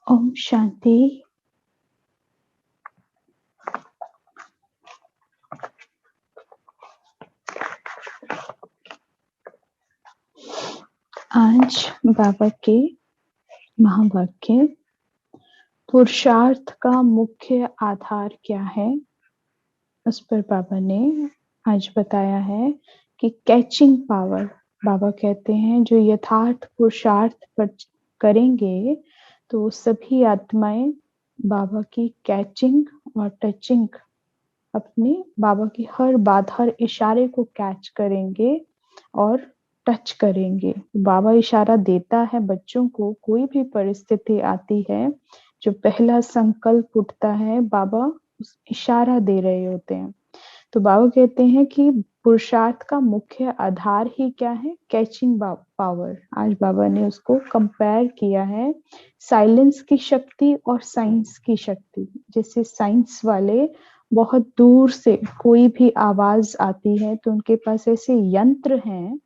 ओम शांति। आज बाबा के महावाक्य, पुरुषार्थ का मुख्य आधार क्या है, उस पर बाबा ने आज बताया है कि कैचिंग पावर। बाबा कहते हैं जो यथार्थ पुरुषार्थ पर करेंगे तो सभी आत्माएं बाबा की कैचिंग और टचिंग, अपने बाबा की हर बात, हर इशारे को कैच करेंगे और टच करेंगे। बाबा इशारा देता है बच्चों को, कोई भी परिस्थिति आती है, जो पहला संकल्प उठता है, बाबा उस इशारा दे रहे होते हैं। तो बाबा कहते हैं कि पुरुषार्थ का मुख्य आधार ही क्या है, कैचिंग पावर। आज बाबा ने उसको कंपेयर किया है साइलेंस की शक्ति और साइंस की शक्ति। जैसे साइंस वाले बहुत दूर से कोई भी आवाज आती है तो उनके पास ऐसे यंत्र हैं,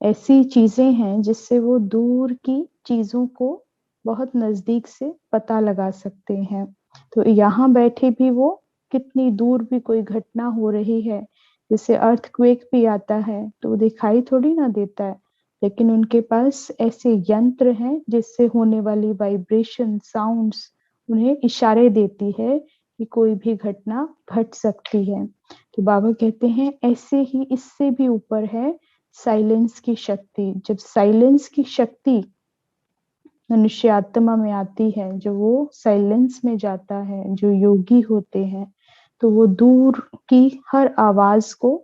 ऐसी चीजें हैं जिससे वो दूर की चीजों को बहुत नजदीक से पता लगा सकते हैं। तो यहाँ बैठे भी वो कितनी दूर भी कोई घटना हो रही है, जैसे अर्थक्वेक भी आता है तो वो दिखाई थोड़ी ना देता है, लेकिन उनके पास ऐसे यंत्र हैं जिससे होने वाली वाइब्रेशन, साउंड्स उन्हें इशारे देती है कि कोई भी घटना घट सकती है। तो बाबा कहते हैं ऐसे ही इससे भी ऊपर है साइलेंस की शक्ति। जब साइलेंस की शक्ति मनुष्य आत्मा में आती है, जो वो साइलेंस में जाता है, जो योगी होते हैं, तो वो दूर की हर आवाज को,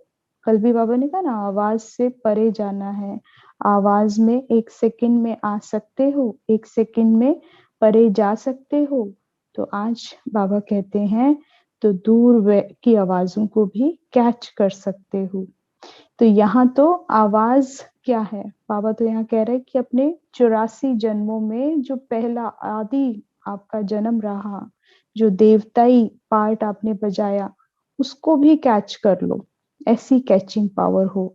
कल भी बाबा ने कहा ना, आवाज से परे जाना है। आवाज में 1 सेकंड में आ सकते हो, 1 सेकंड में परे जा सकते हो। तो आज बाबा कहते हैं तो दूर की आवाजों को भी कैच कर सकते हो। तो यहाँ तो आवाज क्या है, बाबा तो यहाँ कह रहे हैं कि अपने 84 जन्मों में जो पहला आदि आपका जन्म रहा, जो देवताई पार्ट आपने बजाया, उसको भी कैच कर लो, ऐसी कैचिंग पावर हो।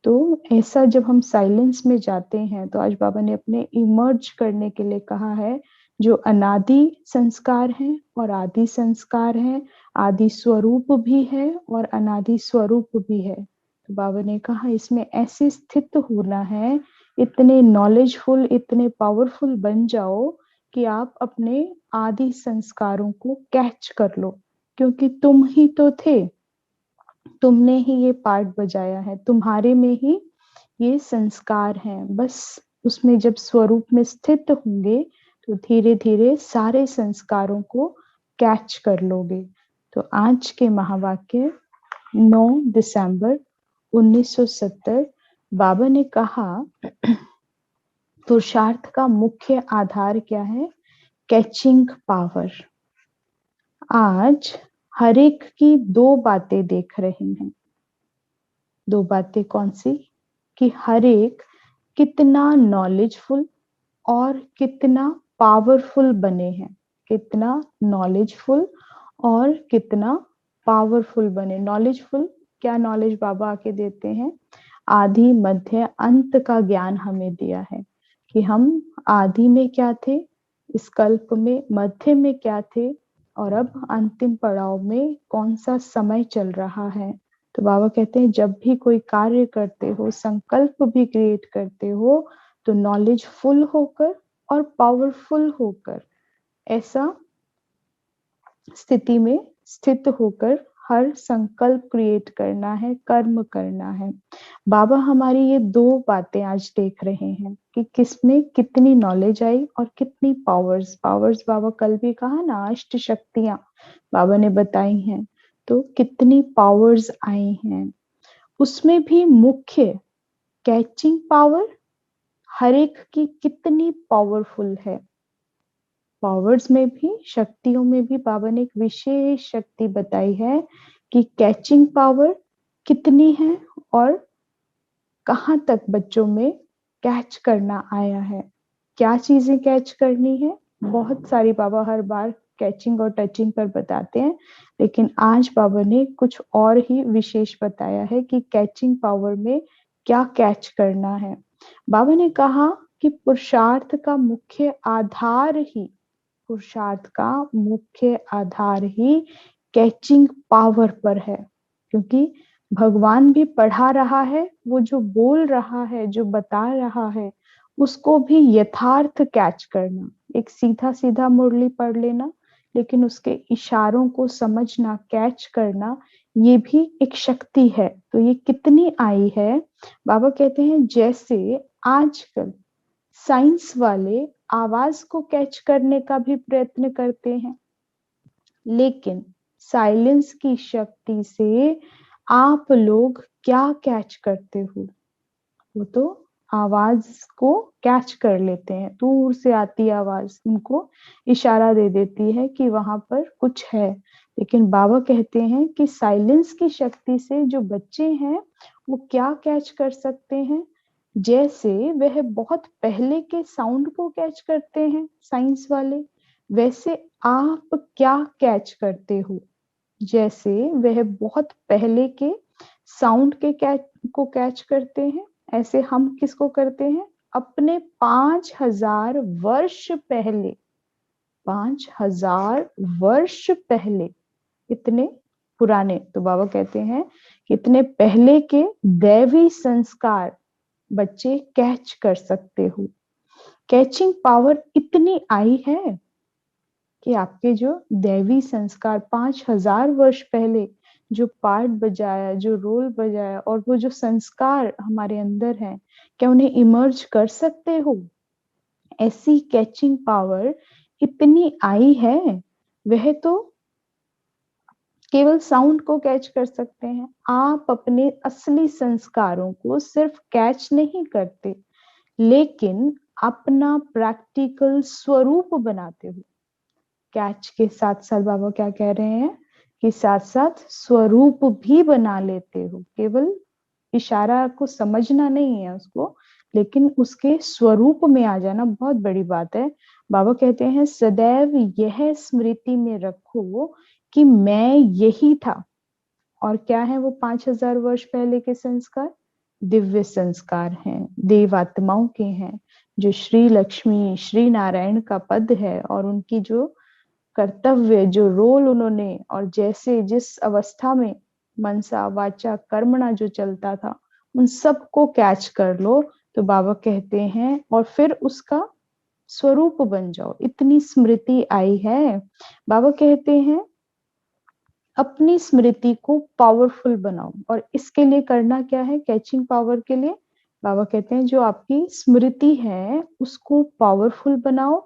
तो ऐसा जब हम साइलेंस में जाते हैं तो आज बाबा ने अपने इमर्ज करने के लिए कहा है, जो अनादि संस्कार हैं और आदि संस्कार हैं, आदि स्वरूप भी है और अनादि स्वरूप भी है। तो बाबा ने कहा इसमें ऐसे स्थित होना है, इतने नॉलेजफुल, इतने पावरफुल बन जाओ कि आप अपने आदि संस्कारों को कैच कर लो, क्योंकि तुम ही तो थे, तुमने ही ये पार्ट बजाया है, तुम्हारे में ही ये संस्कार हैं। बस उसमें जब स्वरूप में स्थित होंगे तो धीरे धीरे सारे संस्कारों को कैच कर लोगे। तो आज के महावाक्य 9 दिसंबर 1970 बाबा ने कहा पुरुषार्थ का मुख्य आधार क्या है, कैचिंग पावर। आज हर एक की दो बातें देख रहे हैं। दो बातें कौन सी, कि हर एक कितना नॉलेजफुल और कितना पावरफुल बने हैं, कितना नॉलेजफुल और कितना पावरफुल बने। नॉलेजफुल क्या, नॉलेज बाबा आके देते हैं, आदि मध्य अंत का ज्ञान हमें दिया है कि हम आदि में क्या थे, इस कल्प में मध्य में क्या थे, और अब अंतिम पड़ाव में कौन सा समय चल रहा है। तो बाबा कहते हैं जब भी कोई कार्य करते हो, संकल्प भी क्रिएट करते हो, तो नॉलेजफुल होकर और पावरफुल होकर, ऐसा स्थिति में स्थित होकर हर संकल्प क्रिएट करना है, कर्म करना है। बाबा हमारी ये दो बातें आज देख रहे हैं कि किसमें कितनी नॉलेज आई और कितनी पावर्स। पावर्स बाबा कल भी कहा ना, अष्ट शक्तियां बाबा ने बताई हैं, तो कितनी पावर्स आई हैं। उसमें भी मुख्य कैचिंग पावर हर एक की कितनी पावरफुल है। पावर्स में भी, शक्तियों में भी बाबा ने एक विशेष शक्ति बताई है कि कैचिंग पावर कितनी है और कहाँ तक बच्चों में कैच करना आया है, क्या चीजें कैच करनी है। बहुत सारी बाबा हर बार कैचिंग और टचिंग पर बताते हैं, लेकिन आज बाबा ने कुछ और ही विशेष बताया है कि कैचिंग पावर में क्या कैच करना है। बाबा ने कहा कि पुरुषार्थ का मुख्य आधार ही पुरुषार्थ का मुख्य आधार ही कैचिंग पावर पर है, क्योंकि भगवान भी पढ़ा रहा है, वो जो बोल रहा है, जो बता रहा है, उसको भी यथार्थ कैच करना। एक सीधा सीधा मुरली पढ़ लेना, लेकिन उसके इशारों को समझना, कैच करना, ये भी एक शक्ति है। तो ये कितनी आई है? बाबा कहते हैं जैसे आजकल साइंस वाले आवाज को कैच करने का भी प्रयत्न करते हैं, लेकिन साइलेंस की शक्ति से आप लोग क्या कैच करते हो? वो तो आवाज को कैच कर लेते हैं, दूर से आती आवाज उनको इशारा दे देती है कि वहां पर कुछ है। लेकिन बाबा कहते हैं कि साइलेंस की शक्ति से जो बच्चे हैं वो क्या कैच कर सकते हैं? जैसे वह बहुत पहले के साउंड को कैच करते हैं साइंस वाले, वैसे आप क्या कैच करते हो? जैसे वह बहुत पहले के साउंड के को कैच करते हैं, ऐसे हम किसको करते हैं? अपने 5000 वर्ष पहले, 5000 वर्ष पहले, इतने पुराने। तो बाबा कहते हैं कि इतने पहले के दैवी संस्कार बच्चे कैच कर सकते हो। कैचिंग पावर इतनी आई है कि आपके जो दैवी संस्कार 5000 वर्ष पहले जो पार्ट बजाया, जो रोल बजाया, और वो जो संस्कार हमारे अंदर है, क्या उन्हें इमर्ज कर सकते हो? ऐसी कैचिंग पावर इतनी आई है। वह तो केवल साउंड को कैच कर सकते हैं। आप अपने असली संस्कारों को सिर्फ कैच नहीं करते, लेकिन अपना प्रैक्टिकल स्वरूप बनाते हो। कैच के साथ साथ बाबा क्या कह रहे हैं कि साथ साथ स्वरूप भी बना लेते हो। केवल इशारा को समझना नहीं है उसको, लेकिन उसके स्वरूप में आ जाना बहुत बड़ी बात है। बाबा कहते हैं सदैव यह स्मृति में रखो कि मैं यही था। और क्या है वो 5000 वर्ष पहले के संस्कार? दिव्य संस्कार हैं, देवात्माओं के हैं, जो श्री लक्ष्मी श्री नारायण का पद है, और उनकी जो कर्तव्य, जो रोल उन्होंने, और जैसे जिस अवस्था में मनसा वाचा कर्मणा जो चलता था, उन सबको कैच कर लो। तो बाबा कहते हैं और फिर उसका स्वरूप बन जाओ। इतनी स्मृति आई है। बाबा कहते हैं अपनी स्मृति को पावरफुल बनाओ, और इसके लिए करना क्या है? कैचिंग पावर के लिए बाबा कहते हैं जो आपकी स्मृति है उसको पावरफुल बनाओ,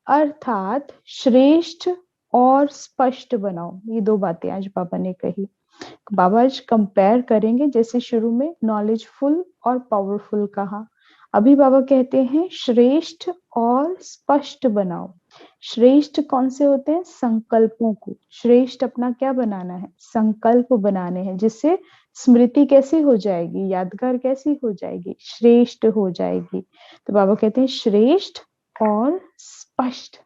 अर्थात श्रेष्ठ और स्पष्ट बनाओ। ये दो बातें आज बाबा ने कही। बाबा आज कंपेयर करेंगे, जैसे शुरू में नॉलेजफुल और पावरफुल कहा, अभी बाबा कहते हैं श्रेष्ठ और स्पष्ट बनाओ। श्रेष्ठ कौन से होते हैं? संकल्पों को। श्रेष्ठ अपना क्या बनाना है? संकल्प बनाने हैं, जिससे स्मृति कैसी हो जाएगी? यादगार कैसी हो जाएगी? श्रेष्ठ हो जाएगी। तो बाबा कहते हैं श्रेष्ठ और स्पष्ट,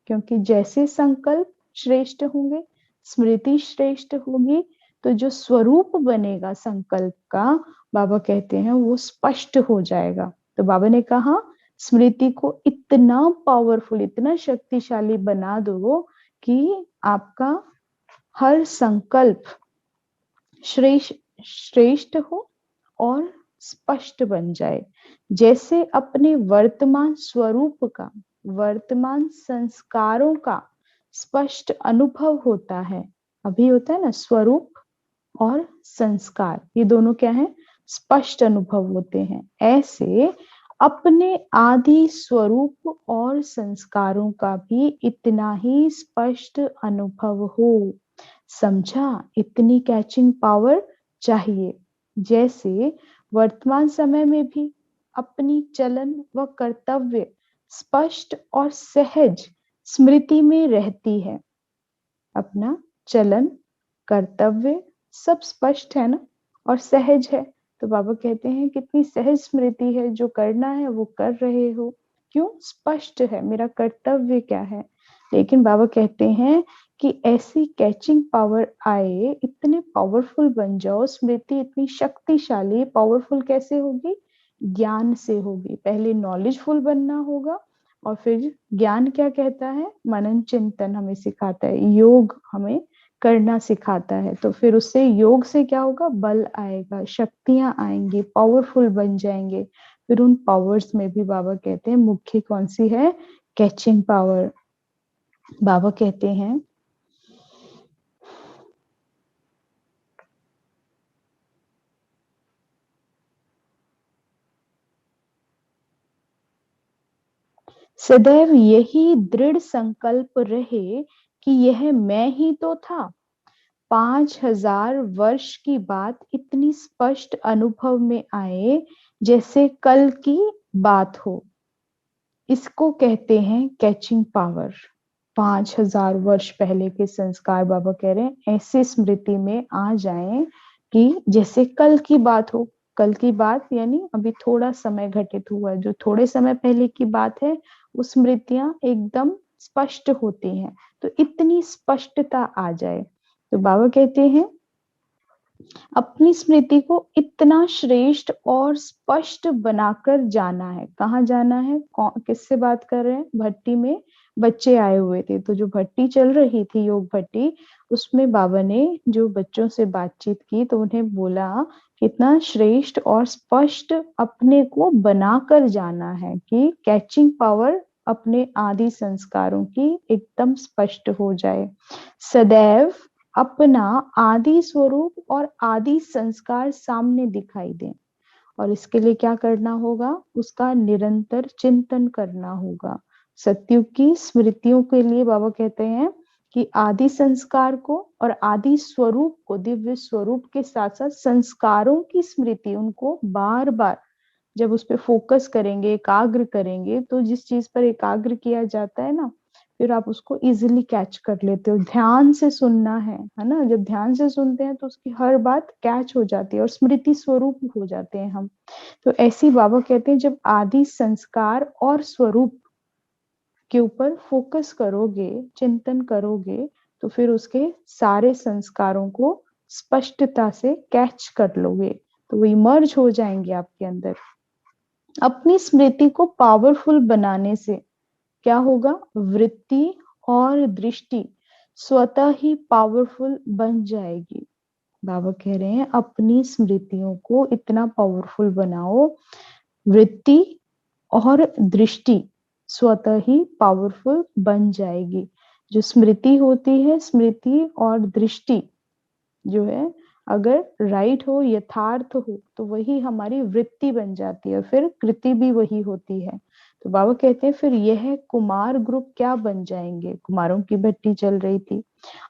क्योंकि जैसे संकल्प श्रेष्ठ होंगे, स्मृति श्रेष्ठ होगी, तो जो स्वरूप बनेगा संकल्प का, बाबा कहते हैं वो स्पष्ट हो जाएगा। तो बाबा ने कहा स्मृति को इतना पावरफुल, इतना शक्तिशाली बना दो कि आपका हर संकल्प श्रेष्ठ हो और स्पष्ट बन जाए। जैसे अपने वर्तमान स्वरूप का, वर्तमान संस्कारों का स्पष्ट अनुभव होता है। अभी होता है ना स्वरूप और संस्कार, ये दोनों क्या है? स्पष्ट अनुभव होते हैं। ऐसे अपने आदि स्वरूप और संस्कारों का भी इतना ही स्पष्ट अनुभव हो। समझा? इतनी कैचिंग पावर चाहिए। जैसे वर्तमान समय में भी अपनी चलन व कर्तव्य स्पष्ट और सहज स्मृति में रहती है। अपना चलन, कर्तव्य सब स्पष्ट है ना, और सहज है। तो बाबा कहते हैं कितनी सहज स्मृति है, जो करना है वो कर रहे हो। क्यों? स्पष्ट है मेरा कर्तव्य क्या है। लेकिन बाबा कहते हैं कि ऐसी कैचिंग पावर आए, इतने पावरफुल बन जाओ, स्मृति इतनी शक्तिशाली। पावरफुल कैसे होगी? ज्ञान से होगी। पहले नॉलेजफुल बनना होगा, और फिर ज्ञान क्या कहता है, मनन चिंतन हमें सिखाता है, योग हमें करना सिखाता है। तो फिर उससे योग से क्या होगा, बल आएगा, शक्तियां आएंगी, पावरफुल बन जाएंगे। फिर उन पावर्स में भी बाबा कहते हैं मुख्य कौन सी है, कैचिंग पावर। बाबा कहते हैं सदैव यही दृढ़ संकल्प रहे कि यह मैं ही तो था। 5,000 वर्ष की बात इतनी स्पष्ट अनुभव में आए जैसे कल की बात हो। इसको कहते हैं कैचिंग पावर। 5,000 वर्ष पहले के संस्कार बाबा कह रहे हैं ऐसे स्मृति में आ जाएं कि जैसे कल की बात हो। कल की बात यानी अभी थोड़ा समय घटित हुआ है, जो थोड़े समय पहले की बात है, वो स्मृतियां एकदम स्पष्ट होती हैं। तो इतनी स्पष्टता आ जाए, तो बाबा कहते हैं अपनी स्मृति को इतना श्रेष्ठ और स्पष्ट बनाकर जाना है। कहाँ जाना है, किससे बात कर रहे हैं, भट्टी में बच्चे आए हुए थे, तो जो भट्टी चल रही थी योग भट्टी, उसमें बाबा ने जो बच्चों से बातचीत की तो उन्हें बोला कितना श्रेष्ठ और स्पष्ट अपने को बनाकर जाना है कि कैचिंग पावर अपने आदि संस्कारों की एकदम स्पष्ट हो जाए। सदैव अपना आदि स्वरूप और आदि संस्कार सामने दिखाई दे। और इसके लिए क्या करना होगा, उसका निरंतर चिंतन करना होगा। सत्युग की स्मृतियों के लिए बाबा कहते हैं कि आदि संस्कार को और आदि स्वरूप को, दिव्य स्वरूप के साथ साथ संस्कारों की स्मृति, उनको बार बार जब उस पर फोकस करेंगे, एकाग्र करेंगे, तो जिस चीज पर एकाग्र किया जाता है ना, फिर आप उसको इजिली कैच कर लेते हो। ध्यान से सुनना है ना, जब ध्यान से सुनते हैं तो उसकी हर बात कैच हो जाती है और स्मृति स्वरूप हो जाते हैं हम। तो ऐसी बाबा कहते हैं जब आदि संस्कार और स्वरूप के ऊपर फोकस करोगे, चिंतन करोगे, तो फिर उसके सारे संस्कारों को स्पष्टता से कैच कर लोगे, तो वो इमर्ज हो जाएंगे आपके अंदर। अपनी स्मृति को पावरफुल बनाने से क्या होगा, वृत्ति और दृष्टि स्वतः ही पावरफुल बन जाएगी। बाबा कह रहे हैं अपनी स्मृतियों को इतना पावरफुल बनाओ, वृत्ति और दृष्टि स्वतः ही पावरफुल बन जाएगी। जो स्मृति होती है, स्मृति और दृष्टि जो है, अगर राइट हो, यथार्थ हो, तो वही हमारी वृत्ति बन जाती है, फिर कृति भी वही होती है। तो बाबा कहते हैं फिर यह कुमार ग्रुप क्या बन जाएंगे, कुमारों की भट्टी चल रही थी,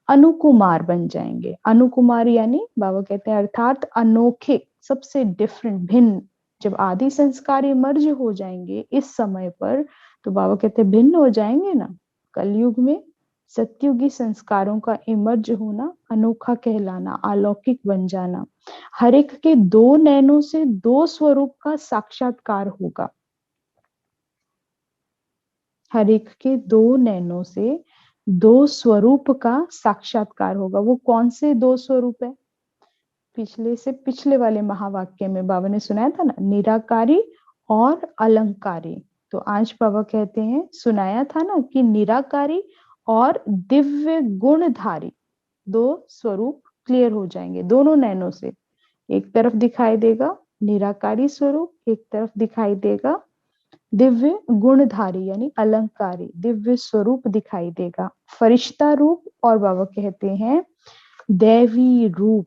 अनुकुमार बन जाएंगे। अनुकुमार यानी बाबा कहते हैं अर्थात अनोखे, सबसे डिफरेंट, भिन्न। जब आदि संस्कार इमर्ज हो जाएंगे इस समय पर, तो बाबा कहते हैं भिन्न हो जाएंगे ना। कलयुग में सत्युगी संस्कारों का इमर्ज होना, अनोखा कहलाना, अलौकिक बन जाना। हर एक के दो नैनों से दो स्वरूप का साक्षात्कार होगा। हर एक के दो नैनों से दो स्वरूप का साक्षात्कार होगा। वो कौन से दो स्वरूप है, पिछले से पिछले वाले महावाक्य में बाबा ने सुनाया था ना, निराकारी और अलंकारी। तो आज बाबा कहते हैं, सुनाया था ना कि निराकारी और दिव्य गुणधारी दो स्वरूप क्लियर हो जाएंगे दोनों नैनों से। एक तरफ दिखाई देगा निराकारी स्वरूप, एक तरफ दिखाई देगा दिव्य गुणधारी यानी अलंकारी दिव्य स्वरूप दिखाई देगा। फरिश्ता रूप और बाबा कहते हैं दैवी रूप।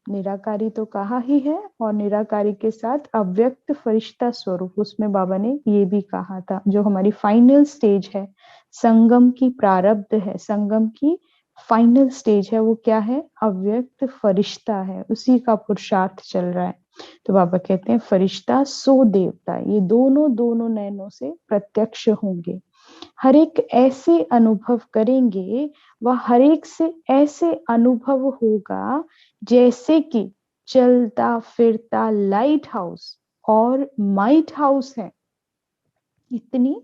निराकारी तो कहा ही है, और निराकारी के साथ अव्यक्त फरिश्ता स्वरूप, उसमें बाबा ने ये भी कहा था। जो हमारी फाइनल स्टेज है, संगम की प्रारब्ध है, संगम की फाइनल स्टेज है, वो क्या है, अव्यक्त फरिश्ता है, उसी का पुरुषार्थ चल रहा है। तो बाबा कहते हैं फरिश्ता सो देवता, ये दोनों दोनों नैनों से प्रत्यक्ष होंगे। हर एक ऐसे अनुभव करेंगे, वह हर एक से ऐसे अनुभव होगा जैसे कि चलता फिरता लाइट हाउस और माइट हाउस है। इतनी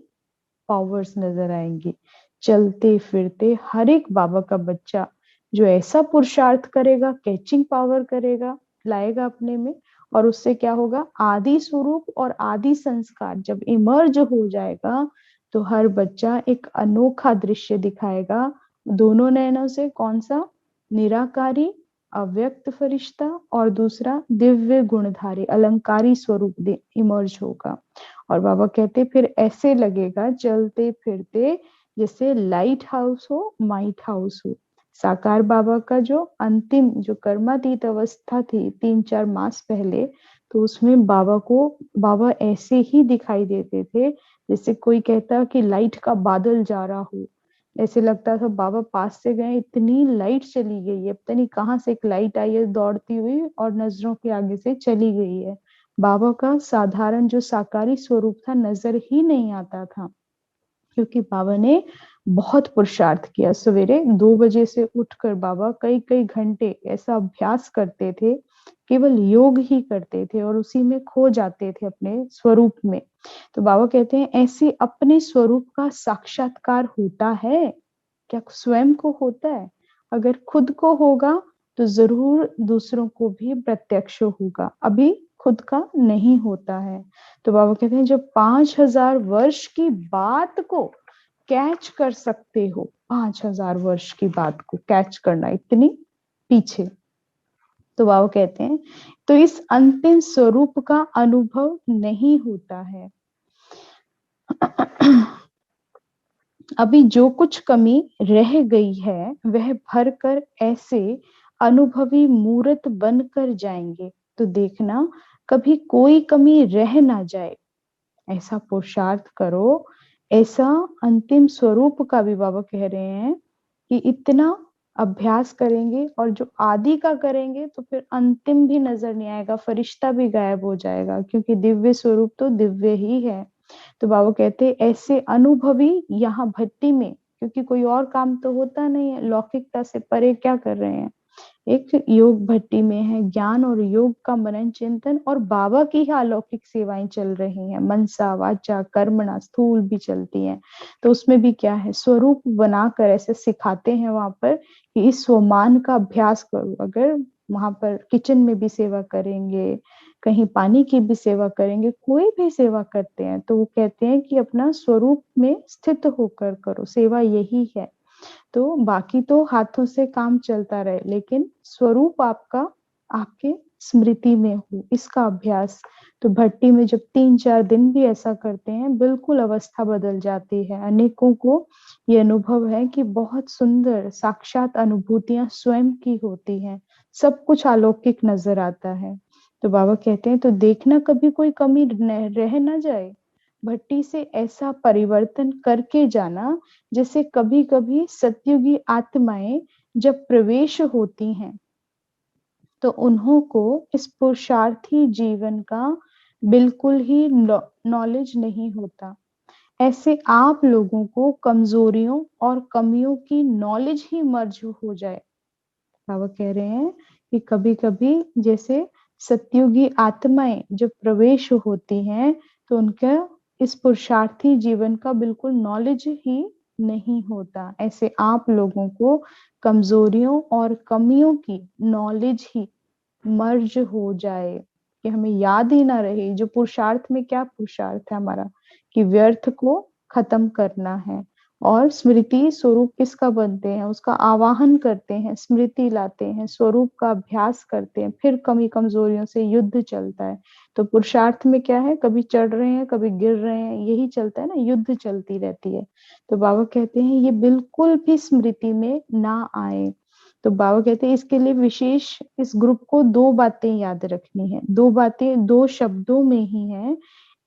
पावर्स नजर आएंगी। चलते फिरते हर एक बाबा का बच्चा जो ऐसा पुरुषार्थ करेगा, कैचिंग पावर करेगा, लाएगा अपने में, और उससे क्या होगा, आदि स्वरूप और आदि संस्कार जब इमर्ज हो जाएगा, तो हर बच्चा एक अनोखा दृश्य दिखाएगा दोनों नयनों से। कौन सा? निराकारी अव्यक्त फरिश्ता और दूसरा दिव्य गुणधारी अलंकारी स्वरूप इमर्ज होगा। और बाबा कहते फिर ऐसे लगेगा चलते फिरते जैसे लाइट हाउस हो, माइट हाउस हो। साकार बाबा का जो अंतिम जो कर्मातीत अवस्था थी 3-4 मास पहले, तो उसमें बाबा ऐसे ही दिखाई देते थे जैसे कोई कहता कि लाइट का बादल जा रहा हो। ऐसे लगता था बाबा पास से गए, इतनी लाइट चली गई है, पता नहीं कहाँ से एक लाइट आई है दौड़ती हुई और नजरों के आगे से चली गई है। बाबा का साधारण जो साकारी स्वरूप था नजर ही नहीं आता था, क्योंकि बाबा ने बहुत पुरुषार्थ किया। सवेरे 2 बजे से उठकर बाबा कई कई घंटे ऐसा अभ्यास करते थे, केवल योग ही करते थे और उसी में खो जाते थे अपने स्वरूप में। तो बाबा कहते हैं ऐसे अपने स्वरूप का साक्षात्कार होता है क्या? स्वयं को होता है? अगर खुद को होगा तो जरूर दूसरों को भी प्रत्यक्ष होगा, अभी खुद का नहीं होता है। तो बाबा कहते हैं जब 5000 वर्ष की बात को कैच कर सकते हो, 5000 वर्ष की बात को कैच करना इतनी पीछे, तो बाबा कहते हैं तो इस अंतिम स्वरूप का अनुभव नहीं होता है। अभी जो कुछ कमी रह गई है वह भरकर ऐसे अनुभवी मूर्त बनकर जाएंगे, तो देखना कभी कोई कमी रह ना जाए। ऐसा पुरुषार्थ करो, ऐसा अंतिम स्वरूप का भी बाबा कह रहे हैं कि इतना अभ्यास करेंगे और जो आदि का करेंगे तो फिर अंतिम भी नजर नहीं आएगा, फरिश्ता भी गायब हो जाएगा, क्योंकि दिव्य स्वरूप तो दिव्य ही है। तो बाबा कहते ऐसे अनुभवी यहाँ भट्टी में, क्योंकि कोई और काम तो होता नहीं है, लौकिकता से परे क्या कर रहे हैं, एक योग भट्टी में है, ज्ञान और योग का मनन चिंतन और बाबा की ही अलौकिक सेवाएं चल रही हैं, मनसा वाचा कर्मणा स्थूल भी चलती हैं। तो उसमें भी क्या है, स्वरूप बनाकर ऐसे सिखाते हैं वहां पर कि इस स्वमान का अभ्यास करो। अगर वहां पर किचन में भी सेवा करेंगे, कहीं पानी की भी सेवा करेंगे, कोई भी सेवा करते हैं, तो वो कहते हैं कि अपना स्वरूप में स्थित होकर करो, सेवा यही है। तो बाकी तो हाथों से काम चलता रहे, लेकिन स्वरूप आपका आपके स्मृति में हो, इसका अभ्यास। तो भट्टी में जब 3-4 दिन भी ऐसा करते हैं, बिल्कुल अवस्था बदल जाती है। अनेकों को ये अनुभव है कि बहुत सुंदर साक्षात अनुभूतियां स्वयं की होती हैं, सब कुछ अलौकिक नजर आता है। तो बाबा कहते हैं तो देखना कभी कोई कमी रह ना जाए, भट्टी से ऐसा परिवर्तन करके जाना जैसे कभी कभी सतयुगी आत्माएं जब प्रवेश होती हैं तो उन्हों को इस पुरुषार्थी जीवन का बिल्कुल ही नॉलेज नहीं होता। ऐसे आप लोगों को कमजोरियों और कमियों की नॉलेज ही मर्ज हो जाए। बाबा कह रहे हैं कि कभी कभी जैसे सतयुगी आत्माएं जब प्रवेश होती हैं तो उनका इस पुरुषार्थी जीवन का बिल्कुल नॉलेज ही नहीं होता। ऐसे आप लोगों को कमजोरियों और कमियों की नॉलेज ही मर्ज हो जाए, कि हमें याद ही ना रहे। जो पुरुषार्थ में क्या पुरुषार्थ है हमारा, कि व्यर्थ को खत्म करना है और स्मृति स्वरूप किसका बनते हैं, उसका आवाहन करते हैं, स्मृति लाते हैं, स्वरूप का अभ्यास करते हैं, फिर कमी कमजोरियों से युद्ध चलता है। तो पुरुषार्थ में क्या है, कभी चढ़ रहे हैं कभी गिर रहे हैं, यही चलता है ना, युद्ध चलती रहती है। तो बाबा कहते हैं ये बिल्कुल भी स्मृति में ना आए। तो बाबा कहते हैं इसके लिए विशेष इस ग्रुप को 2 बातें याद रखनी है, 2 बातें 2 शब्दों में ही है।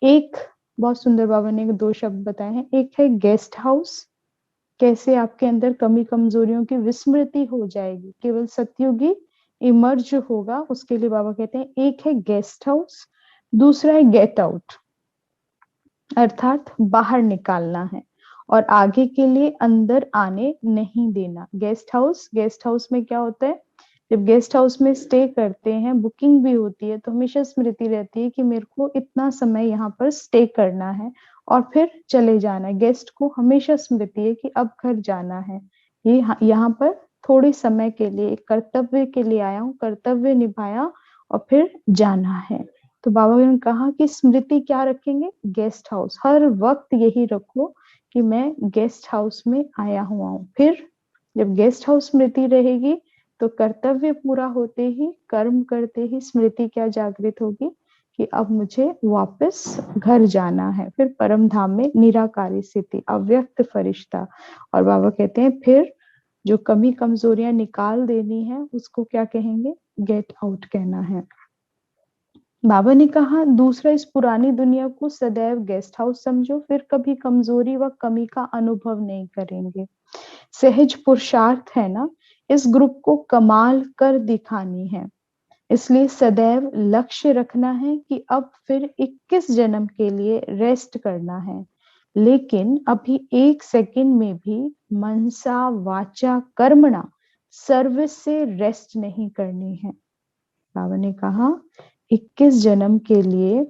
एक बहुत सुंदर बाबा ने 2 शब्द बताए हैं, एक है गेस्ट हाउस, कैसे आपके अंदर कमी कमजोरियों की विस्मृति हो जाएगी, केवल सतयुगी इमर्ज होगा, उसके लिए बाबा कहते हैं एक है गेस्ट हाउस, दूसरा है गेट आउट, अर्थात बाहर निकालना है और आगे के लिए अंदर आने नहीं देना। गेस्ट हाउस में क्या होता है, जब गेस्ट हाउस में स्टे करते हैं, बुकिंग भी होती है, तो हमेशा स्मृति रहती है कि मेरे को इतना समय यहाँ पर स्टे करना है और फिर चले जाना है। गेस्ट को हमेशा स्मृति है कि अब घर जाना है, ये यहाँ पर थोड़े समय के लिए कर्तव्य के लिए आया हूँ, कर्तव्य निभाया और फिर जाना है। तो बाबा ने कहा कि स्मृति क्या रखेंगे, गेस्ट हाउस, हर वक्त यही रखो कि मैं गेस्ट हाउस में आया हुआ हूँ। फिर जब गेस्ट हाउस स्मृति रहेगी तो कर्तव्य पूरा होते ही, कर्म करते ही स्मृति क्या जागृत होगी कि अब मुझे वापस घर जाना है। फिर परम धाम में निराकारी स्थिति, अव्यक्त फरिश्ता। और बाबा कहते हैं फिर जो कमी कमजोरियां निकाल देनी है उसको क्या कहेंगे, गेट आउट कहना है। बाबा ने कहा दूसरा, इस पुरानी दुनिया को सदैव गेस्ट हाउस समझो, फिर कभी कमजोरी व कमी का अनुभव नहीं करेंगे। सहज पुरुषार्थ है ना, इस ग्रुप को कमाल कर दिखानी है। इसलिए सदैव लक्ष्य रखना है कि अब फिर 21 जन्म के लिए रेस्ट करना है, लेकिन अभी 1 सेकंड में भी मनसा वाचा कर्मणा सर्विस से रेस्ट नहीं करनी है। बाबा ने कहा 21 जन्म के लिए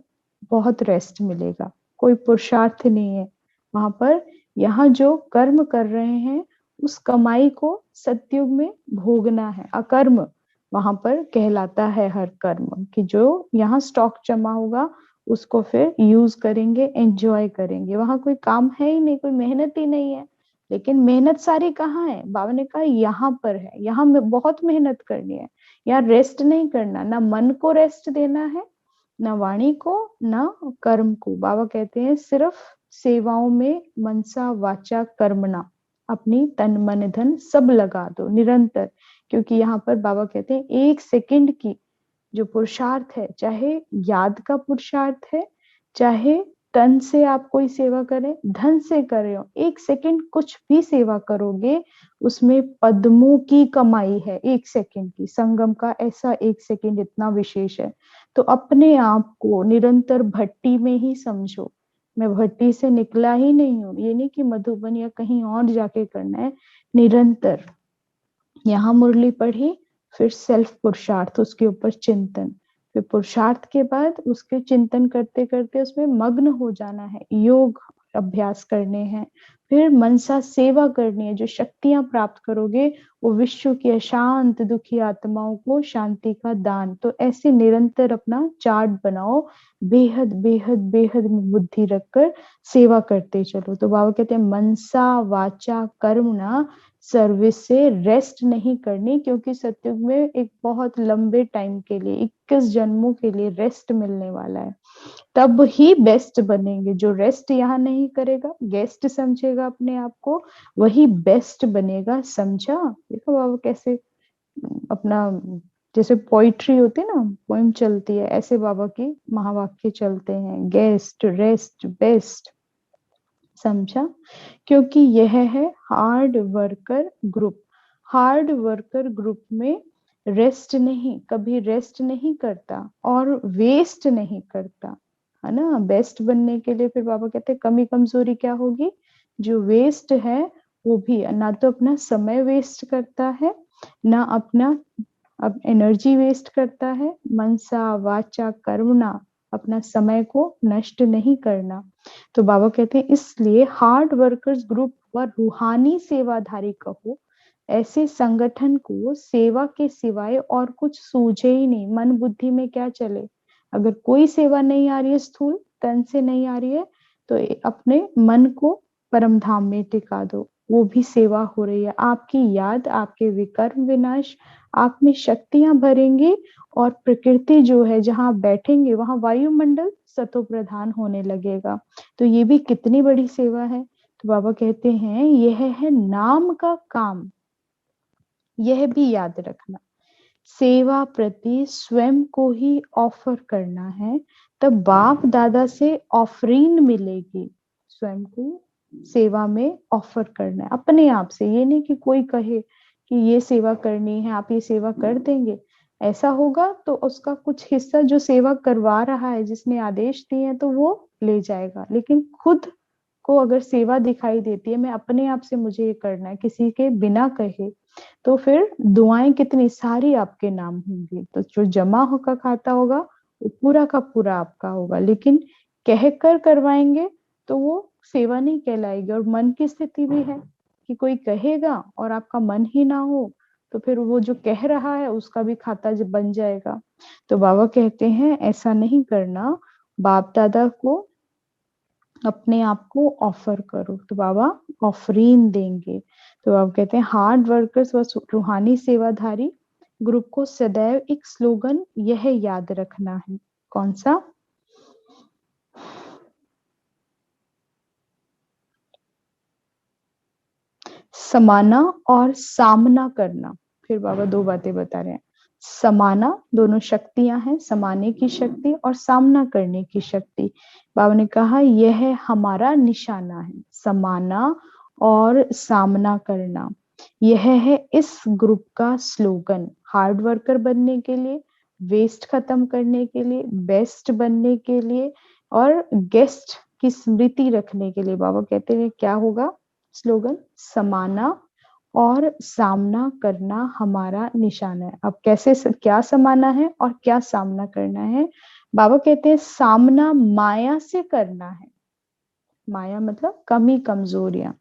बहुत रेस्ट मिलेगा, कोई पुरुषार्थ नहीं है वहां पर। यहाँ जो कर्म कर रहे हैं उस कमाई को सतयुग में भोगना है। अकर्म वहां पर कहलाता है हर कर्म, कि जो यहाँ स्टॉक जमा होगा उसको फिर यूज करेंगे, एंजॉय करेंगे। वहां कोई काम है ही नहीं, कोई मेहनत ही नहीं है। लेकिन मेहनत सारी कहाँ है, बाबा ने कहा यहाँ पर है, यहाँ में बहुत मेहनत करनी है। यहाँ रेस्ट नहीं करना, ना मन को रेस्ट देना है, ना वाणी को, ना कर्म को। बाबा कहते हैं सिर्फ सेवाओं में मनसा वाचा कर्मणा अपनी तन मन धन सब लगा दो निरंतर। क्योंकि यहाँ पर बाबा कहते हैं 1 सेकंड की जो पुरुषार्थ है, चाहे याद का पुरुषार्थ है, चाहे तन से आप कोई सेवा करें, धन से कर रहे हो, 1 सेकंड कुछ भी सेवा करोगे उसमें पद्मों की कमाई है। 1 सेकंड की संगम का ऐसा 1 सेकंड इतना विशेष है। तो अपने आप को निरंतर भट्टी में ही समझो। मैं भट्टी से निकला ही नहीं हूँ, ये नहीं कि मधुबन या कहीं और जाके करना है। निरंतर यहाँ मुरली पढ़ी, फिर सेल्फ पुरुषार्थ, उसके ऊपर चिंतन, फिर पुरुषार्थ के बाद उसके चिंतन करते करते उसमें मग्न हो जाना है, योग अभ्यास करने हैं, फिर मनसा सेवा करनी है। जो शक्तियां प्राप्त करोगे वो विश्व की अशांत दुखी आत्माओं को शांति का दान। तो ऐसे निरंतर अपना चार्ट बनाओ, बेहद बेहद बेहद बुद्धि रखकर सेवा करते चलो। तो बाबा कहते हैं मनसा वाचा कर्मणा सर्विस से रेस्ट नहीं करनी, क्योंकि सतयुग में एक बहुत लंबे टाइम के लिए 21 जन्मों के लिए रेस्ट मिलने वाला है। तब ही बेस्ट बनेंगे। जो रेस्ट यहाँ नहीं करेगा, गेस्ट समझेगा अपने आप को, वही बेस्ट बनेगा। समझा? देखो बाबा कैसे अपना, जैसे पोइट्री होती है ना, पोइम चलती है, ऐसे बाबा की महावाक्य चलते हैं, गेस्ट रेस्ट बेस्ट। समझा? क्योंकि यह है hard worker group. Hard worker group में रेस्ट नहीं, कभी रेस्ट नहीं करता और वेस्ट नहीं करता, है ना। बेस्ट बनने के लिए फिर बाबा कहते हैं कमी कमजोरी क्या होगी, जो वेस्ट है वो भी ना तो अपना समय वेस्ट करता है, ना अपना अब एनर्जी वेस्ट करता है। मनसा वाचा कर्मणा, अपना समय को नष्ट नहीं करना। तो बाबा कहते हैं इसलिए हार्ड वर्कर्स ग्रुप व रूहानी सेवाधारी कहो, ऐसे संगठन को सेवा के सिवाय और कुछ सूझे ही नहीं। मन बुद्धि में क्या चले, अगर कोई सेवा नहीं आ रही है, स्थूल तन से नहीं आ रही है, तो अपने मन को परम धाम में टिका दो, वो भी सेवा हो रही है। आपकी याद, आपके विकर्म विनाश आप में शक्तियां भरेंगे, और प्रकृति जो है जहां बैठेंगे वहां वायुमंडल सतो प्रधान होने लगेगा। तो ये भी कितनी बड़ी सेवा है। तो बाबा कहते हैं यह है नाम का काम। यह भी याद रखना, सेवा प्रति स्वयं को ही ऑफर करना है, तब बाप दादा से ऑफरिंग मिलेगी। स्वयं को सेवा में ऑफर करना है अपने आप से। ये नहीं कि कोई कहे कि ये सेवा करनी है, आप ये सेवा कर देंगे। ऐसा होगा तो उसका कुछ हिस्सा जो सेवा करवा रहा है, जिसने आदेश दिए हैं, तो वो ले जाएगा। लेकिन खुद को अगर सेवा दिखाई देती है, मैं अपने आप से मुझे ये करना है, किसी के बिना कहे, तो फिर दुआएं कितनी सारी आपके नाम होंगी। तो जो जमा होकर खाता होगा वो पूरा का पूरा आपका होगा। लेकिन कह कर करवाएंगे तो वो सेवा नहीं कहलाएगी। और मन की स्थिति भी है कि कोई कहेगा और आपका मन ही ना हो, तो फिर वो जो कह रहा है उसका भी खाता बन जाएगा। तो बाबा कहते हैं ऐसा नहीं करना। बाप दादा को अपने आप को ऑफर करो। तो बाबा ऑफरीन देंगे। तो बाबा कहते हैं हार्ड वर्कर्स व रूहानी सेवाधारी ग्रुप को सदैव एक स्लोगन यह याद रखना है। कौन सा? समाना और सामना करना। फिर बाबा दो बातें बता रहे हैं। समाना दोनों शक्तियां हैं, समाने की शक्ति और सामना करने की शक्ति। बाबा ने कहा यह हमारा निशाना है, समाना और सामना करना। यह है इस ग्रुप का स्लोगन। हार्ड वर्कर बनने के लिए, वेस्ट खत्म करने के लिए, बेस्ट बनने के लिए और गेस्ट की स्मृति रखने के लिए बाबा कहते हैं क्या होगा स्लोगन? समाना और सामना करना हमारा निशाना है। अब कैसे क्या समाना है और क्या सामना करना है? बाबा कहते हैं सामना माया से करना है। माया मतलब कमी कमजोरियां,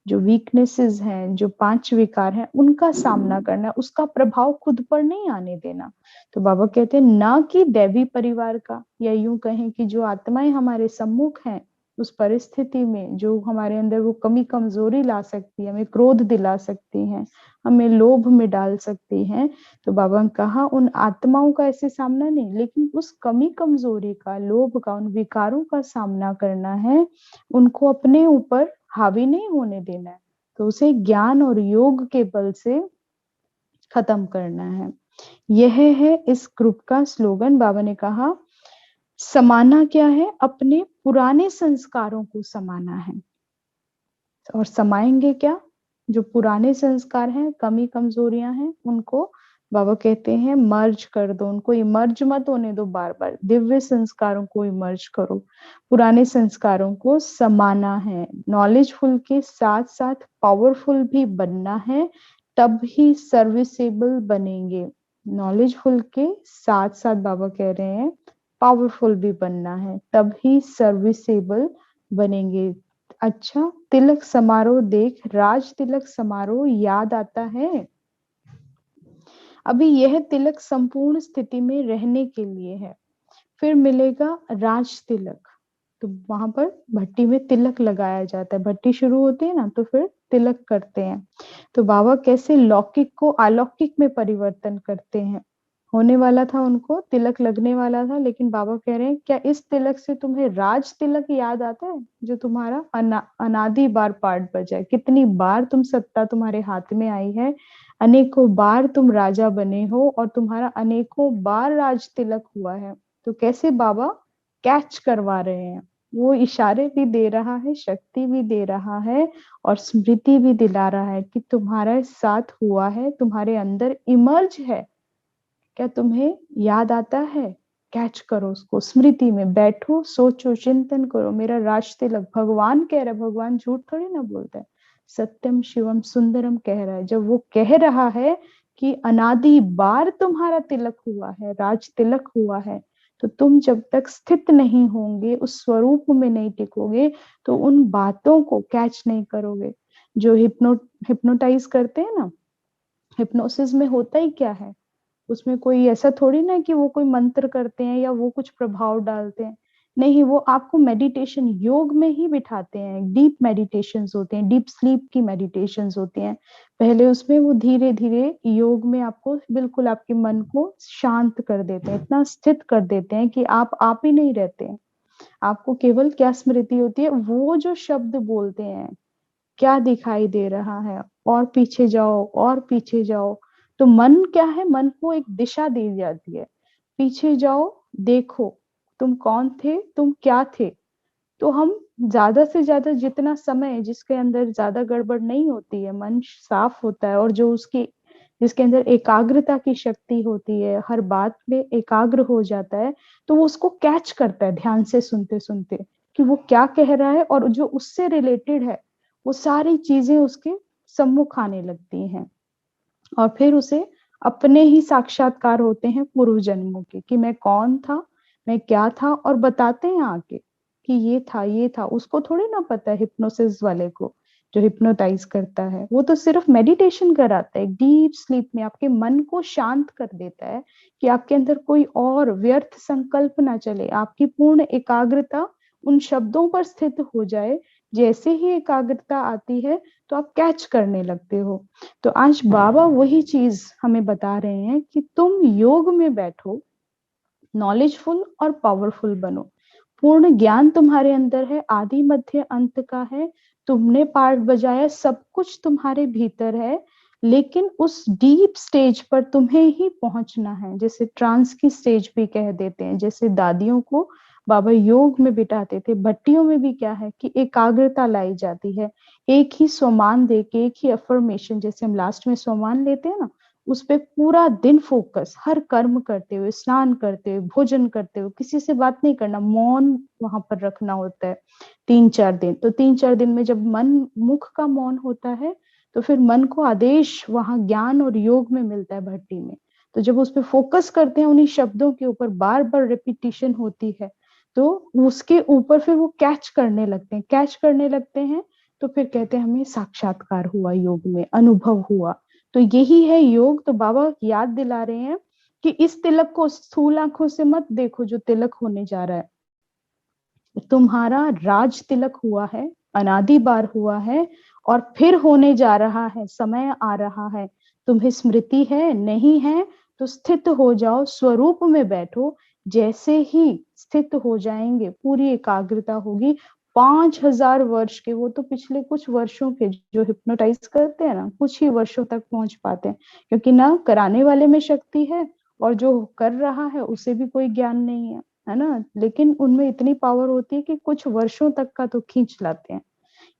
जो वीकनेसेस हैं, जो पांच विकार हैं, उनका सामना करना, उसका प्रभाव खुद पर नहीं आने देना। तो बाबा कहते हैं ना कि दैवी परिवार का, या यूं कहें कि जो आत्माएं हमारे सम्मुख हैं उस परिस्थिति में, जो हमारे अंदर वो कमी कमजोरी ला सकती है, हमें क्रोध दिला सकती हैं, हमें लोभ में डाल सकती हैं। तो बाबा ने कहा उन आत्माओं का ऐसे सामना नहीं, लेकिन उस कमी कमजोरी का, लोभ का, उन विकारों का सामना करना है। उनको अपने ऊपर हावी नहीं होने देना है। तो उसे ज्ञान और योग के बल से खत्म करना है। यह है इस ग्रुप का स्लोगन। बाबा ने कहा समाना क्या है? अपने पुराने संस्कारों को समाना है। और समाएंगे क्या? जो पुराने संस्कार हैं, कमी कमजोरियां हैं, उनको बाबा कहते हैं मर्ज कर दो, उनको इमर्ज मत होने दो, बार बार दिव्य संस्कारों को इमर्ज करो, पुराने संस्कारों को समाना है। नॉलेजफुल के साथ साथ पावरफुल भी बनना है, तब ही सर्विसेबल बनेंगे। नॉलेजफुल के साथ साथ बाबा कह रहे हैं पावरफुल भी बनना है, तब ही सर्विसेबल बनेंगे। अच्छा, तिलक समारोह देख राज तिलक समारोह याद आता है। अभी यह तिलक संपूर्ण स्थिति में रहने के लिए है, फिर मिलेगा राज तिलक। तो वहां पर भट्टी में तिलक लगाया जाता है, भट्टी शुरू होती है ना, तो फिर तिलक करते हैं। तो बाबा कैसे लौकिक को अलौकिक में परिवर्तन करते हैं। होने वाला था, उनको तिलक लगने वाला था, लेकिन बाबा कह रहे हैं क्या इस तिलक से तुम्हें राज तिलक याद आता है, जो तुम्हारा अनादि बार पार्ट बजा है। कितनी बार तुम सत्ता तुम्हारे हाथ में आई है, अनेकों बार तुम राजा बने हो और तुम्हारा अनेकों बार राज तिलक हुआ है। तो कैसे बाबा कैच करवा रहे हैं, वो इशारे भी दे रहा है, शक्ति भी दे रहा है और स्मृति भी दिला रहा है कि तुम्हारा साथ हुआ है, तुम्हारे अंदर इमर्ज है। क्या तुम्हें याद आता है? कैच करो उसको, स्मृति में बैठो, सोचो, चिंतन करो। मेरा राज तिलक भगवान कह रहा है, भगवान झूठ थोड़ी ना बोलता है। सत्यम शिवम सुंदरम कह रहा है। जब वो कह रहा है कि अनादि बार तुम्हारा तिलक हुआ है, राज तिलक हुआ है, तो तुम जब तक स्थित नहीं होंगे, उस स्वरूप में नहीं टिकोगे, तो उन बातों को कैच नहीं करोगे। जो हिप्नोटाइज करते हैं ना, हिप्नोसिस में होता ही क्या है, उसमें कोई ऐसा थोड़ी ना कि वो कोई मंत्र करते हैं या वो कुछ प्रभाव डालते हैं। नहीं, वो आपको मेडिटेशन योग में ही बिठाते हैं। डीप मेडिटेशंस होते हैं, डीप स्लीप की मेडिटेशंस होती हैं। पहले उसमें वो धीरे धीरे योग में आपको बिल्कुल आपके मन को शांत कर देते हैं, इतना स्थित कर देते हैं कि आप ही नहीं रहते हैं। आपको केवल क्या स्मृति होती है, वो जो शब्द बोलते हैं, क्या दिखाई दे रहा है, और पीछे जाओ और पीछे जाओ। तो मन क्या है, मन को एक दिशा दी जाती है, पीछे जाओ, देखो तुम कौन थे, तुम क्या थे। तो हम ज्यादा से ज्यादा जितना समय, जिसके अंदर ज्यादा गड़बड़ नहीं होती है, मन साफ होता है, और जो उसकी जिसके अंदर एकाग्रता की शक्ति होती है, हर बात में एकाग्र हो जाता है, तो वो उसको कैच करता है ध्यान से सुनते सुनते कि वो क्या कह रहा है, और जो उससे रिलेटेड है वो सारी चीजें उसके सम्मुख आने लगती हैं। और फिर उसे अपने ही साक्षात्कार होते हैं पूर्व जन्मों के, कि मैं कौन था, मैं क्या था, और बताते हैं आके कि ये था, ये था। उसको थोड़ी ना पता है, हिप्नोसिस वाले को, जो हिप्नोटाइज करता है, वो तो सिर्फ मेडिटेशन कराता है, डीप स्लीप में आपके मन को शांत कर देता है कि आपके अंदर कोई और व्यर्थ संकल्प ना चले, आपकी पूर्ण एकाग्रता उन शब्दों पर स्थित हो जाए, जैसे ही एकाग्रता आती है तो आप कैच करने लगते हो। तो आज बाबा वही चीज हमें बता रहे हैं कि तुम योग में बैठो, नॉलेजफुल और पावरफुल बनो। पूर्ण ज्ञान तुम्हारे अंदर है, आदि मध्य अंत का है। तुमने पार्ट बजाया, सब कुछ तुम्हारे भीतर है, लेकिन उस डीप स्टेज पर तुम्हें ही पहुंचना है, जैसे ट्रांस की स्टेज भी कह देते हैं। जैसे दादियों को बाबा योग में बिठाते थे, भट्टियों में भी क्या है कि एकाग्रता लाई जाती है। एक ही सोमान दे के, एक ही अफर्मेशन, जैसे हम लास्ट में सोमान लेते हैं ना, उस पे पूरा दिन फोकस, हर कर्म करते हुए, स्नान करते हुए, भोजन करते हुए, किसी से बात नहीं करना, मौन वहां पर रखना होता है 3-4 दिन। तो 3-4 दिन में जब मन मुख का मौन होता है, तो फिर मन को आदेश वहां ज्ञान और योग में मिलता है भट्टी में। तो जब उस पर फोकस करते हैं, उन्हीं शब्दों के ऊपर बार बार रिपीटिशन होती है, तो उसके ऊपर फिर वो कैच करने लगते हैं, कैच करने लगते हैं। तो फिर कहते हैं हमें साक्षात्कार हुआ, योग में अनुभव हुआ। तो यही है योग। तो बाबा याद दिला रहे हैं कि इस तिलक को स्थूल आंखों से मत देखो, जो तिलक होने जा रहा है। तुम्हारा राज तिलक हुआ है, अनादि बार हुआ है, और फिर होने जा रहा है, समय आ रहा है। तुम्हें स्मृति है, नहीं है तो स्थित हो जाओ, स्वरूप में बैठो। जैसे ही स्थित हो जाएंगे, पूरी एकाग्रता होगी, 5,000 वर्ष के, वो तो पिछले कुछ वर्षों के जो हिप्नोटाइज करते हैं ना, कुछ ही वर्षों तक पहुंच पाते हैं, क्योंकि ना कराने वाले में शक्ति है, और जो कर रहा है उसे भी कोई ज्ञान नहीं है ना। लेकिन उनमें इतनी पावर होती है कि कुछ वर्षों तक का तो खींच लाते हैं।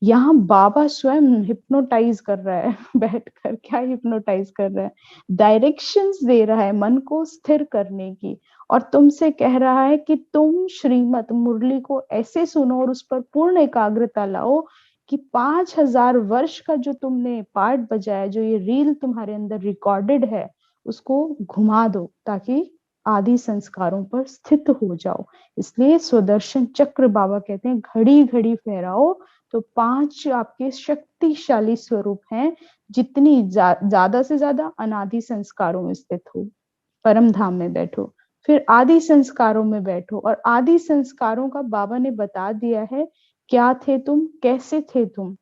यहाँ बाबा स्वयं हिप्नोटाइज कर रहा है बैठकर। क्या हिप्नोटाइज कर रहा है? डायरेक्शंस दे रहा है मन को स्थिर करने की, और तुमसे कह रहा है कि तुम श्रीमत मुरली को ऐसे सुनो और उस पर पूर्ण एकाग्रता लाओ कि 5,000 वर्ष का जो तुमने पार्ट बजाया, जो ये रील तुम्हारे अंदर रिकॉर्डेड है, उसको घुमा दो, ताकि आदि संस्कारों पर स्थित हो जाओ। इसलिए स्वदर्शन चक्र बाबा कहते हैं घड़ी घड़ी फहराओ। तो 5 आपके शक्तिशाली स्वरूप हैं, जितनी ज्यादा से ज्यादा अनादि संस्कारों में स्थित हो, परम धाम में बैठो, फिर आदि संस्कारों में बैठो। और आदि संस्कारों का बाबा ने बता दिया है, क्या थे तुम, कैसे थे तुम,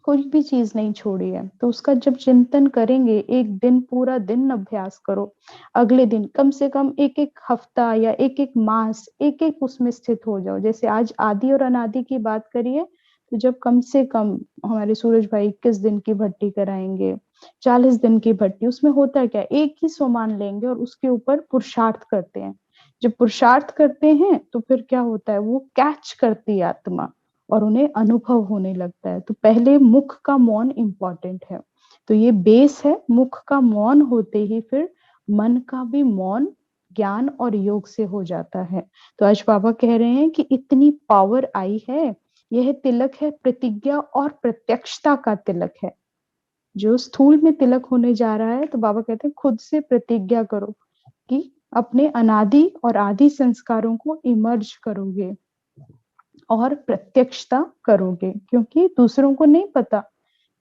कोई भी चीज नहीं छोड़ी है। तो उसका जब चिंतन करेंगे, एक दिन, पूरा दिन अभ्यास करो, अगले दिन कम से कम एक एक हफ्ता या एक एक मास, एक एक उसमें स्थित हो जाओ। जैसे आज आदि और अनादि की बात करिए, तो जब कम से कम हमारे सूरज भाई 21 दिन की भट्टी कराएंगे, 40 दिन की भट्टी, उसमें होता है क्या, एक ही सोमान लेंगे और उसके ऊपर पुरुषार्थ करते हैं। जब पुरुषार्थ करते हैं तो फिर क्या होता है, वो कैच करती है आत्मा, और उन्हें अनुभव होने लगता है। तो पहले मुख का मौन इंपॉर्टेंट है। तो ये बेस है, मुख का मौन होते ही फिर मन का भी मौन ज्ञान और योग से हो जाता है। तो आज बाबा कह रहे हैं कि इतनी पावर आई है, यह तिलक है प्रतिज्ञा और प्रत्यक्षता का तिलक है। जो स्थूल में तिलक होने जा रहा है, तो बाबा कहते हैं खुद से प्रतिज्ञा करो कि अपने अनादि और आदि संस्कारों को इमर्ज करोगे और प्रत्यक्षता करोगे, क्योंकि दूसरों को नहीं पता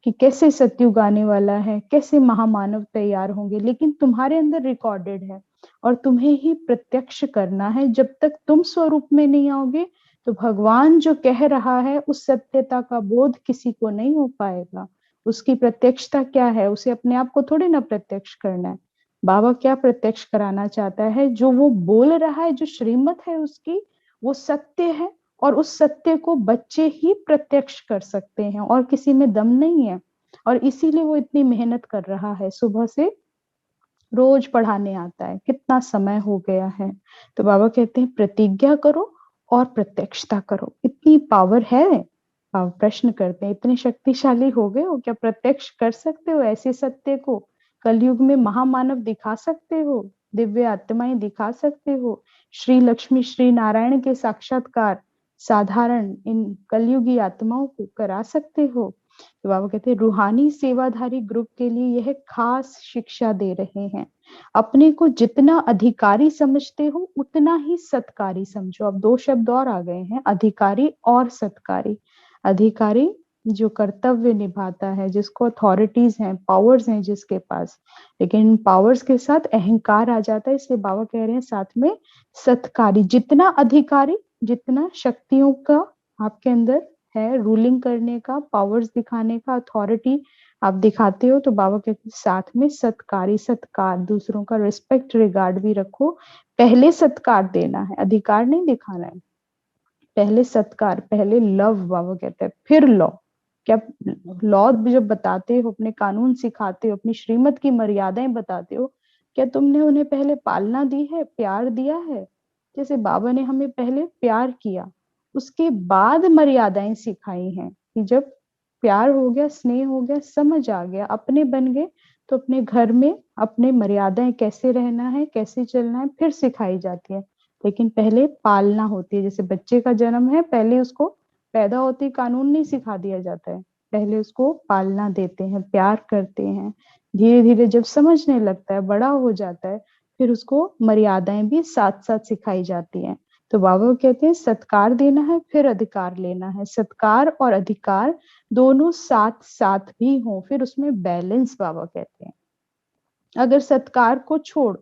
कि कैसे सतयुग आने वाला है, कैसे महामानव तैयार होंगे, लेकिन तुम्हारे अंदर रिकॉर्डेड है और तुम्हें ही प्रत्यक्ष करना है। जब तक तुम स्वरूप में नहीं आओगे, तो भगवान जो कह रहा है उस सत्यता का बोध किसी को नहीं हो पाएगा। उसकी प्रत्यक्षता क्या है, उसे अपने आप को थोड़ी ना प्रत्यक्ष करना है। बाबा क्या प्रत्यक्ष कराना चाहता है, जो वो बोल रहा है, जो श्रीमत है उसकी, वो सत्य है, और उस सत्य को बच्चे ही प्रत्यक्ष कर सकते हैं, और किसी में दम नहीं है। और इसीलिए वो इतनी मेहनत कर रहा है, सुबह से रोज पढ़ाने आता है, कितना समय हो गया है। तो बाबा कहते हैं प्रतिज्ञा करो और प्रत्यक्षता करो। इतनी पावर है। बाबा प्रश्न करते हैं, इतने शक्तिशाली हो गए हो, क्या प्रत्यक्ष कर सकते हो ऐसे सत्य को? कलयुग में महामानव दिखा सकते हो, दिव्य आत्माएं दिखा सकते हो, श्री लक्ष्मी श्री नारायण के साक्षात्कार साधारण इन कलयुगी आत्माओं को करा सकते हो? तो बाबा कहते हैं रूहानी सेवाधारी ग्रुप के लिए यह खास शिक्षा दे रहे हैं। अपने को जितना अधिकारी समझते हो, उतना ही सत्कारी समझो। अब 2 शब्द और आ गए हैं, अधिकारी और सत्कारी। अधिकारी जो कर्तव्य निभाता है, जिसको अथॉरिटीज हैं, पावर्स हैं जिसके पास, लेकिन पावर्स के साथ अहंकार आ जाता है। इसलिए बाबा कह रहे हैं साथ में सत्कारी। जितना अधिकारी जितना शक्तियों का आपके अंदर है, रूलिंग करने का, पावर्स दिखाने का, अथॉरिटी आप दिखाते हो, तो बाबा कहते हैं साथ में सत्कारी सत्कार, दूसरों का रिस्पेक्ट रिगार्ड भी रखो। पहले सत्कार देना है, अधिकार नहीं दिखाना है, पहले सत्कार, पहले लव बाबा कहते हैं, फिर लॉ। क्या लॉ जब बताते हो, अपने कानून सिखाते हो, अपनी श्रीमत की मर्यादाएं बताते हो, क्या तुमने उन्हें पहले पालना दी है, प्यार दिया है? जैसे बाबा ने हमें पहले प्यार किया, उसके बाद मर्यादाएं सिखाई हैं, कि जब प्यार हो गया, स्नेह हो गया, समझ आ गया, अपने बन गए, तो अपने घर में अपने मर्यादाएं कैसे रहना है, कैसे चलना है, फिर सिखाई जाती है। लेकिन पहले पालना होती है। जैसे बच्चे का जन्म है, पहले उसको पैदा होते ही कानून नहीं सिखा दिया जाता है, पहले उसको पालना देते हैं, प्यार करते हैं। धीरे धीरे जब समझने लगता है, बड़ा हो जाता है, फिर उसको मर्यादाएं भी साथ साथ सिखाई जाती हैं। तो बाबा कहते हैं सत्कार देना है, फिर अधिकार लेना है। सत्कार और अधिकार दोनों साथ साथ भी हो, फिर उसमें बैलेंस बाबा कहते हैं। अगर सत्कार को छोड़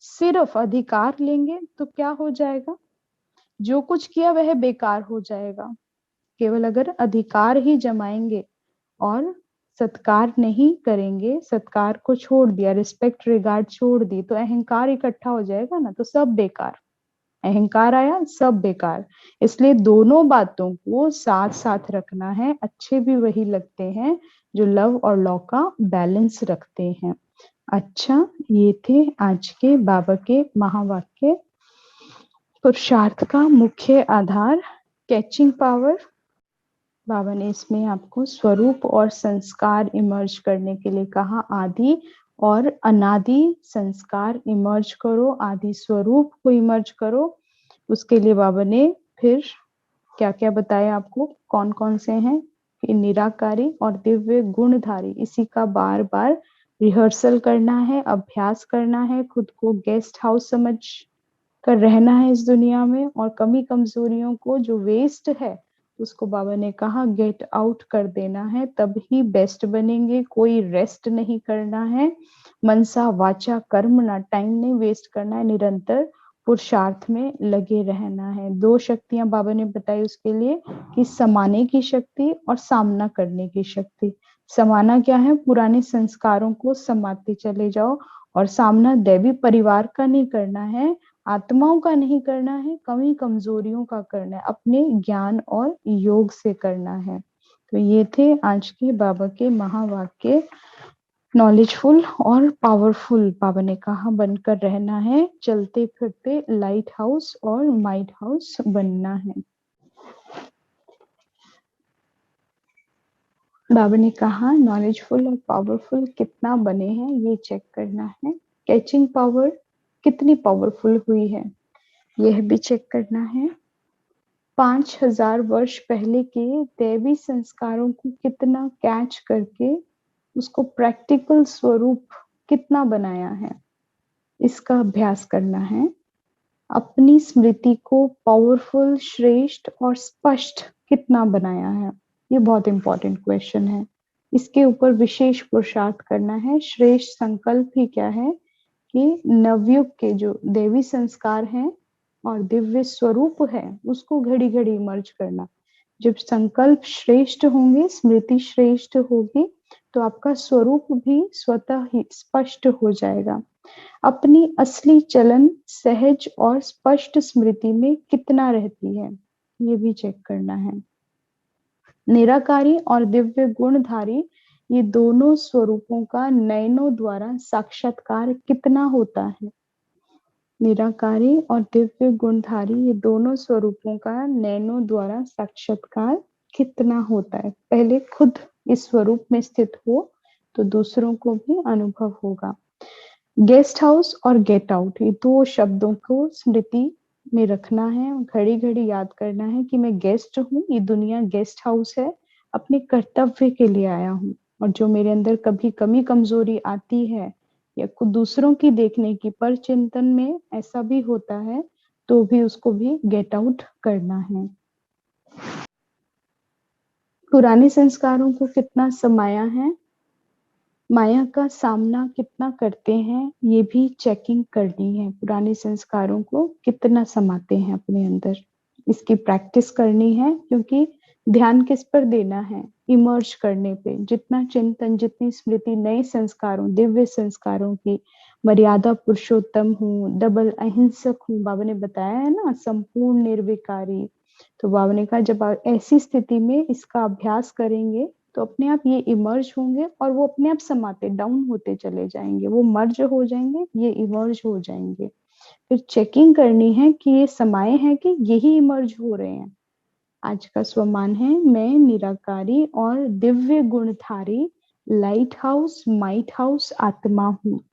सिर्फ अधिकार लेंगे तो क्या हो जाएगा? जो कुछ किया वह बेकार हो जाएगा। केवल अगर अधिकार ही जमाएंगे और सत्कार नहीं करेंगे, सत्कार को छोड़ दिया, रिस्पेक्ट रिगार्ड छोड़ दी, तो अहंकार इकट्ठा हो जाएगा ना, तो सब बेकार। अहंकार आया, सब बेकार। इसलिए दोनों बातों को साथ साथ रखना है। अच्छे भी वही लगते हैं जो लव और लॉ का बैलेंस रखते हैं। अच्छा, ये थे आज के बाबा के महावाक्य। पुरुषार्थ का मुख्य आधार, कैचिंग पावर। बाबा ने इसमें आपको स्वरूप और संस्कार इमर्ज करने के लिए कहा। आदि और अनादि संस्कार इमर्ज करो, आदि स्वरूप को इमर्ज करो। उसके लिए बाबा ने फिर क्या क्या बताया आपको, कौन कौन से हैं कि निराकारी और दिव्य गुणधारी, इसी का बार बार रिहर्सल करना है, अभ्यास करना है, खुद को गेस्ट हाउस समझ कर रहना है इस दुनिया में। और कमी कमजोरियों को, जो वेस्ट है, उसको बाबा ने कहा गेट आउट कर देना है, तब ही बेस्ट बनेंगे। कोई रेस्ट नहीं करना है, मनसा वाचा कर्म ना, टाइम नहीं वेस्ट करना है, निरंतर पुरुषार्थ में लगे रहना है। दो शक्तियां बाबा ने बताई उसके लिए, कि समाने की शक्ति और सामना करने की शक्ति। समाना क्या है? पुराने संस्कारों को समाते चले जाओ। और सामना दैवी परिवार का नहीं करना है, आत्माओं का नहीं करना है, कमी कमजोरियों का करना है, अपने ज्ञान और योग से करना है। तो ये थे आज के बाबा के महावाक्य। नॉलेजफुल और पावरफुल बाबा ने कहा बनकर रहना है, चलते फिरते लाइट हाउस और माइट हाउस बनना है। बाबा ने कहा नॉलेजफुल और पावरफुल कितना बने हैं ये चेक करना है। कैचिंग पावर कितनी पावरफुल हुई है यह भी चेक करना है। 5000 वर्ष पहले के दैवी संस्कारों को कितना कैच करके उसको प्रैक्टिकल स्वरूप कितना बनाया है, इसका अभ्यास करना है। अपनी स्मृति को पावरफुल, श्रेष्ठ और स्पष्ट कितना बनाया है, ये बहुत इंपॉर्टेंट क्वेश्चन है। इसके ऊपर विशेष पुरुषार्थ करना है। श्रेष्ठ संकल्प ही क्या है कि नवयुग के जो देवी संस्कार हैं और दिव्य स्वरूप है, उसको घड़ी घड़ी मर्ज करना। जब संकल्प श्रेष्ठ होंगे, स्मृति श्रेष्ठ होगी, तो आपका स्वरूप भी स्वतः ही स्पष्ट हो जाएगा। अपनी असली चलन सहज और स्पष्ट स्मृति में कितना रहती है, ये भी चेक करना है। निराकारी और दिव्य गुणधारी, ये दोनों स्वरूपों का नयनों द्वारा साक्षात्कार कितना होता है। निराकारी और दिव्य गुणधारी, ये दोनों स्वरूपों का नयनों द्वारा साक्षात्कार कितना होता है। पहले खुद इस स्वरूप में स्थित हो तो दूसरों को भी अनुभव होगा। गेस्ट हाउस और गेट आउट, ये दो शब्दों को स्मृति में रखना है, घड़ी घड़ी याद करना है कि मैं गेस्ट हूँ, ये दुनिया गेस्ट हाउस है, अपने कर्तव्य के लिए आया हूँ। और जो मेरे अंदर कभी कमी कमजोरी आती है या खुद दूसरों की देखने की पर चिंतन में ऐसा भी होता है, तो भी उसको भी गेट आउट करना है। पुराने संस्कारों को कितना समाया है, माया का सामना कितना करते हैं, ये भी चेकिंग करनी है। पुराने संस्कारों को कितना समाते हैं अपने अंदर, इसकी प्रैक्टिस करनी है, क्योंकि ध्यान किस पर देना है? इमर्ज करने पे। जितना चिंतन, जितनी स्मृति नए संस्कारों, दिव्य संस्कारों की, मर्यादा पुरुषोत्तम हूँ, डबल अहिंसक हूँ, बाबा ने बताया है ना, संपूर्ण निर्विकारी। तो बाबा ने कहा जब आप ऐसी स्थिति में इसका अभ्यास करेंगे तो अपने आप ये इमर्ज होंगे और वो अपने आप समाते डाउन होते चले जाएंगे, वो मर्ज हो जाएंगे, ये इमर्ज हो जाएंगे। फिर चेकिंग करनी है कि ये समाये हैं कि यही इमर्ज हो रहे हैं। आज का स्वमान है, मैं निराकारी और Divya गुणधारी light house, might house आत्मा हूँ।